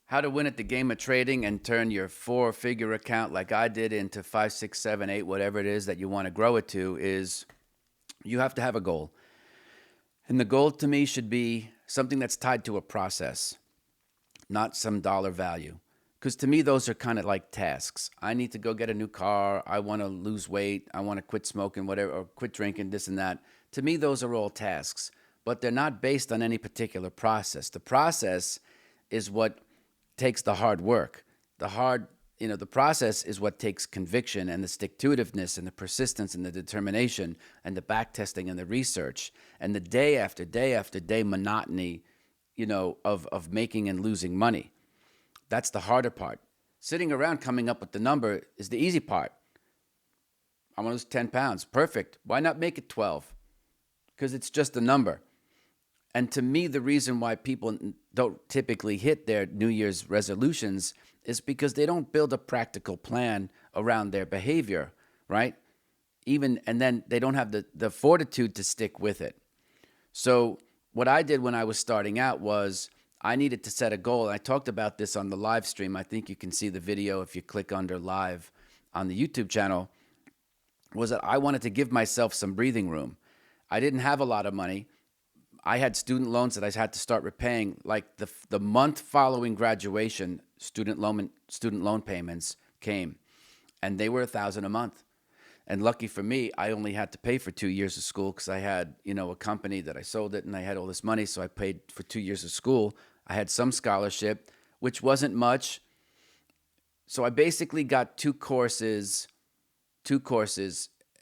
How to win at the game of trading and turn your four-figure account like I did into five, six, seven, eight, whatever it is that you want to grow it to is you have to have a goal. And the goal to me should be something that's tied to a process, not some dollar value. Because to me, those are kind of like tasks. I need to go get a new car. I want to lose weight. I want to quit smoking, whatever, or quit drinking, this and that. To me, those are all tasks, but they're not based on any particular process. The process is what takes the hard work. The process is what takes conviction and the stick to itiveness and the persistence and the determination and the back testing and the research and the day after day after day monotony, of making and losing money. That's the harder part. Sitting around coming up with the number is the easy part. I'm gonna lose 10 pounds. Perfect. Why not make it 12? Because it's just a number. And to me, the reason why people don't typically hit their New Year's resolutions is because they don't build a practical plan around their behavior, right? And then they don't have the fortitude to stick with it. So what I did when I was starting out was I needed to set a goal. I talked about this on the live stream. I think you can see the video if you click under live on the YouTube channel, was that I wanted to give myself some breathing room. I didn't have a lot of money. I had student loans that I had to start repaying. Like the month following graduation, student loan payments came, and they were $1,000 a month. And lucky for me, I only had to pay for 2 years of school because I had, a company that I sold it and I had all this money. So I paid for 2 years of school. I had some scholarship, which wasn't much. So I basically got two courses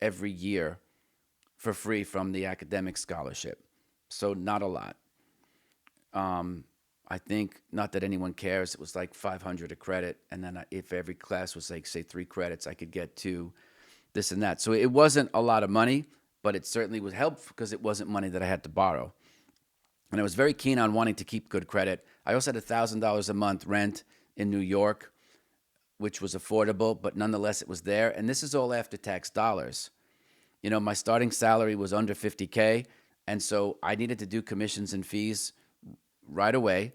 every year for free from the academic scholarship. So not a lot. I think, not that anyone cares, it was like 500 a credit. And then if every class was like, say, 3 credits, I could get two, this and that. So it wasn't a lot of money, but it certainly was helpful because it wasn't money that I had to borrow. And I was very keen on wanting to keep good credit. I also had $1,000 a month rent in New York, which was affordable, but nonetheless it was there. And this is all after tax dollars. My starting salary was under 50K. And so I needed to do commissions and fees right away.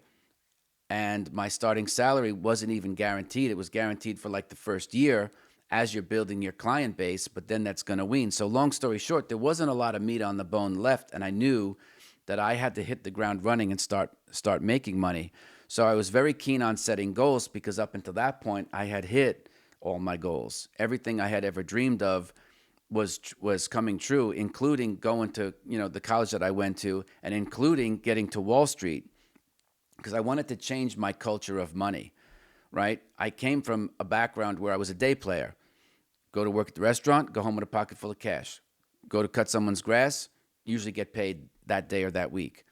And my starting salary wasn't even guaranteed. It was guaranteed for like the first year as you're building your client base, but then that's going to wean. So long story short, there wasn't a lot of meat on the bone left. And I knew that I had to hit the ground running and start making money. So I was very keen on setting goals because up until that point, I had hit all my goals. Everything I had ever dreamed of was coming true, including going to the college that I went to, and including getting to Wall Street, because I wanted to change my culture of money. Right? I came from a background where I was a day player. Go to work at the restaurant, go home with a pocket full of cash. Go to cut someone's grass, usually get paid that day or that week.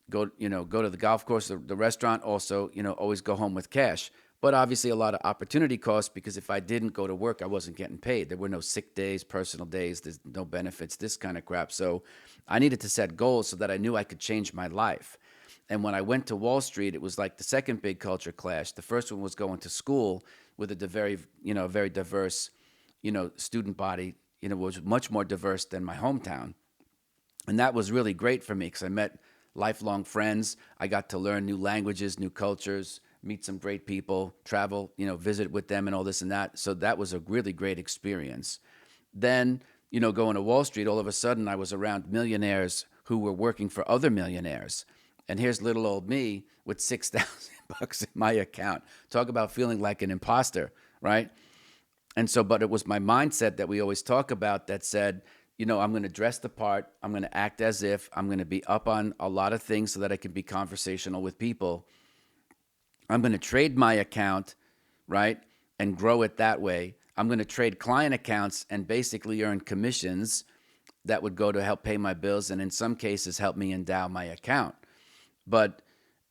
Go to the golf course, the restaurant, also, always go home with cash. But obviously a lot of opportunity costs because if I didn't go to work, I wasn't getting paid. There were no sick days, personal days, there's no benefits, this kind of crap. So I needed to set goals so that I knew I could change my life. And when I went to Wall Street, it was like the second big culture clash. The first one was going to school with a very diverse, student body, was much more diverse than my hometown. And that was really great for me because I met lifelong friends. I got to learn new languages, new cultures, meet some great people, travel, visit with them and all this and that. So that was a really great experience. Then, going to Wall Street, all of a sudden I was around millionaires who were working for other millionaires. And here's little old me with $6,000 in my account. Talk about feeling like an imposter, right? And so, but it was my mindset that we always talk about that said, I'm going to dress the part. I'm going to act as if. I'm going to be up on a lot of things so that I can be conversational with people. I'm going to trade my account, right, and grow it that way. I'm going to trade client accounts and basically earn commissions that would go to help pay my bills and in some cases help me endow my account. But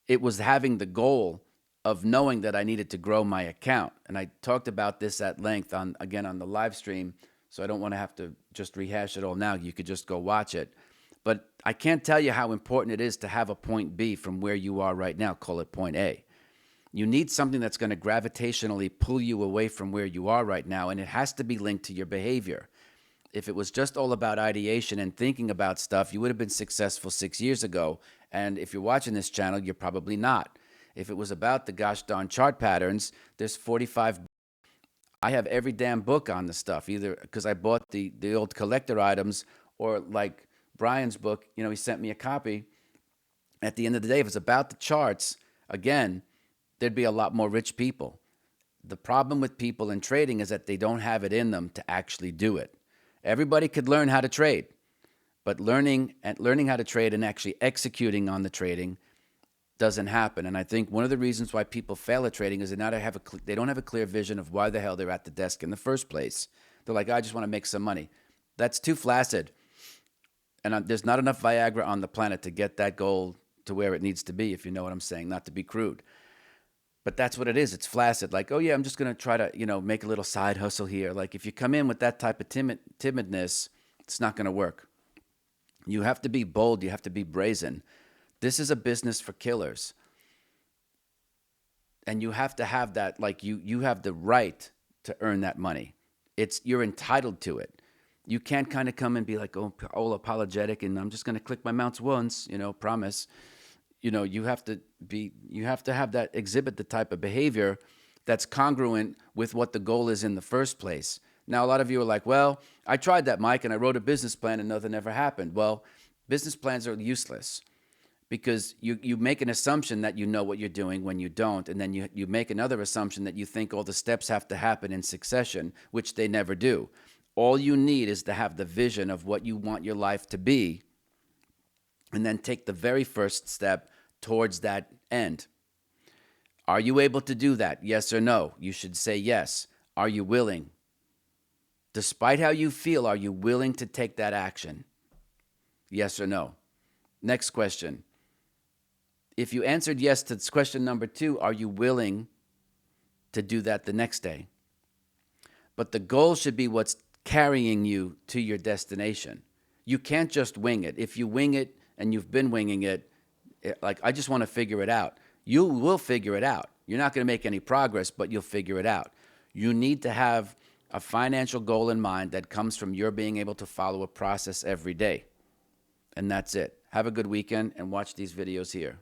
it was having the goal of knowing that I needed to grow my account. And I talked about this at length on the live stream. So I don't want to have to just rehash it all now. You could just go watch it. But I can't tell you how important it is to have a point B from where you are right now. Call it point A. You need something that's going to gravitationally pull you away from where you are right now. And it has to be linked to your behavior. If it was just all about ideation and thinking about stuff, you would have been successful 6 years ago. And if you're watching this channel, you're probably not. If it was about the gosh darn chart patterns, there's 45. I have every damn book on the stuff, either because I bought the old collector items, or like Brian's book, he sent me a copy. At the end of the day, if it's about the charts, again, there'd be a lot more rich people. The problem with people in trading is that they don't have it in them to actually do it. Everybody could learn how to trade, but learning how to trade and actually executing on the trading doesn't happen. And I think one of the reasons why people fail at trading is they don't have a clear vision of why the hell they're at the desk in the first place. They're like, I just want to make some money. That's too flaccid. And there's not enough Viagra on the planet to get that goal to where it needs to be, if you know what I'm saying, not to be crude. But that's what it is. It's flaccid. Like, oh yeah, I'm just going to try to, make a little side hustle here. Like, if you come in with that type of timidness, it's not going to work. You have to be bold. You have to be brazen. This is a business for killers. And you have to have that, like, you have the right to earn that money. You're entitled to it. You can't kind of come and be like, oh, all apologetic, and I'm just going to click my mouse once, promise. You have to have that, exhibit the type of behavior that's congruent with what the goal is in the first place. Now, a lot of you are like, well, I tried that, Mike, and I wrote a business plan and nothing ever happened. Well, business plans are useless because you make an assumption that you know what you're doing when you don't, and then you make another assumption that you think all the steps have to happen in succession, which they never do. All you need is to have the vision of what you want your life to be, and then take the very first step towards that end. Are you able to do that? Yes or no? You should say yes. Are you willing? Despite how you feel, are you willing to take that action? Yes or no? Next question. If you answered yes to question number 2, are you willing to do that the next day? But the goal should be what's carrying you to your destination. You can't just wing it. If you wing it and you've been winging it, like, I just want to figure it out. You will figure it out. You're not going to make any progress, but you'll figure it out. You need to have a financial goal in mind that comes from your being able to follow a process every day. And that's it. Have a good weekend and watch these videos here.